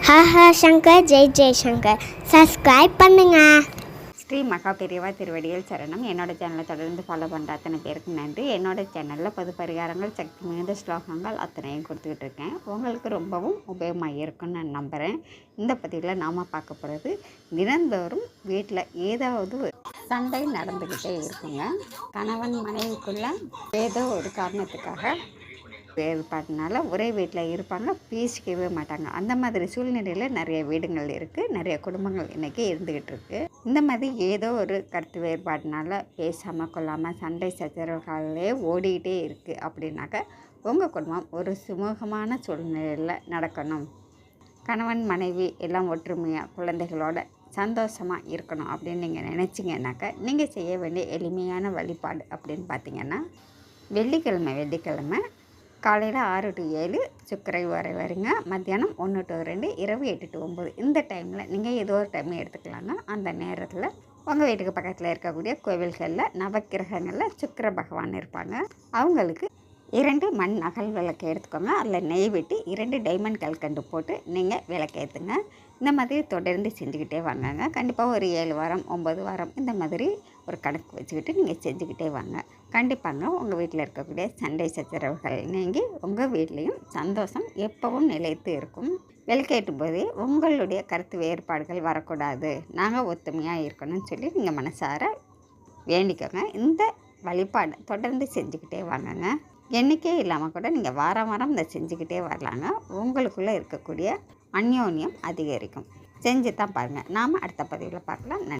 ஹஹ Shankar Jai Jaishankar subscribe பண்ணுங்க. ஸ்ரீ மகா பெரியவா திருவடிகள் சரணம். என்னோடய சேனலை தொடர்ந்து ஃபாலோ பண்ணுற அத்தனை பேருக்கு நன்றி. என்னோடய சேனலில் பொது பரிகாரங்கள், சக்தி மிகுந்த ஸ்லோகங்கள் அத்தனையும் கொடுத்துக்கிட்டு இருக்கேன். உங்களுக்கு ரொம்பவும் உபயோகமாக இருக்குன்னு நான் நம்புகிறேன். இந்த பதிவில் நாம் பார்க்க போகிறது, தினந்தோறும் வீட்டில் ஏதாவது சண்டை நடந்துக்கிட்டே இருக்குங்க. கணவன் மனைவிக்குள்ளே ஏதோ ஒரு காரணத்துக்காக வேறுபாட்டினால ஒரே வீட்டில் இருப்பாங்க, பேசிக்கவே மாட்டாங்க. அந்த மாதிரி சூழ்நிலையில் நிறைய வீடுகள் இருக்குது, நிறைய குடும்பங்கள் இன்றைக்கி இருந்துக்கிட்டு இருக்குது. இந்த மாதிரி ஏதோ ஒரு கருத்து வேறுபாட்டினால பேசாமல் கொள்ளாமல் சண்டை சச்சரவுகளே ஓடிக்கிட்டே இருக்குது அப்படின்னாக்க உங்கள் குடும்பம் ஒரு சுமூகமான சூழ்நிலையில் நடக்கணும், கணவன் மனைவி எல்லாம் ஒற்றுமையாக குழந்தைகளோட சந்தோஷமாக இருக்கணும் அப்படின்னு நீங்கள் நினச்சிங்கன்னாக்க நீங்கள் செய்ய வேண்டிய எளிமையான வழிபாடு அப்படின்னு பார்த்தீங்கன்னா, வெள்ளிக்கிழமை காலையில் 6 to 7 சுக்கரை வரை வருங்க, மத்தியானம் 1 to 2, இரவு 8 to 9. இந்த டைமில் நீங்கள் ஏதோ ஒரு டைம் எடுத்துக்கலாங்க. அந்த நேரத்தில் உங்கள் வீட்டுக்கு பக்கத்தில் இருக்கக்கூடிய கோவில்களில் நவக்கிரகங்களில் சுக்கிர பகவான் இருப்பாங்க. அவங்களுக்கு 2 மண் அகல் விளக்கு எடுத்துக்கோங்க. அதில் நெய் விட்டு 2 டைமண்ட் கல்கண்டு போட்டு நீங்கள் விளக்கேற்றுங்க. இந்த மாதிரி தொடர்ந்து செஞ்சுக்கிட்டே வாங்கங்க. கண்டிப்பாக ஒரு 7 வாரம் 9 வாரம் இந்த மாதிரி ஒரு கணக்கு வச்சுக்கிட்டு நீங்கள் செஞ்சுக்கிட்டே வாங்க. கண்டிப்பாங்க உங்கள் வீட்டில் இருக்கக்கூடிய சண்டை சச்சரவுகள் நீங்கி உங்கள் வீட்லேயும் சந்தோஷம் எப்பவும் நிலைத்து இருக்கும். விளக்கேற்றும் போதே உங்களுடைய கருத்து வேறுபாடுகள் வரக்கூடாது, நாங்கள் ஒத்துமையாக இருக்கணும்னு சொல்லி நீங்கள் மனசார வேண்டிக்கோங்க. இந்த வழிபாடை தொடர்ந்து செஞ்சுக்கிட்டே வாங்கங்க. எண்ணிக்கையே இல்லாமல் கூட நீங்கள் வாரம் இதை செஞ்சுக்கிட்டே வரலாங்க. உங்களுக்குள்ளே இருக்கக்கூடிய அந்யோன்யம் அதிகரிக்கும். செஞ்சு தான் பாருங்கள். நாம் அடுத்த பதிவில் பார்க்கலாம். நன்றி.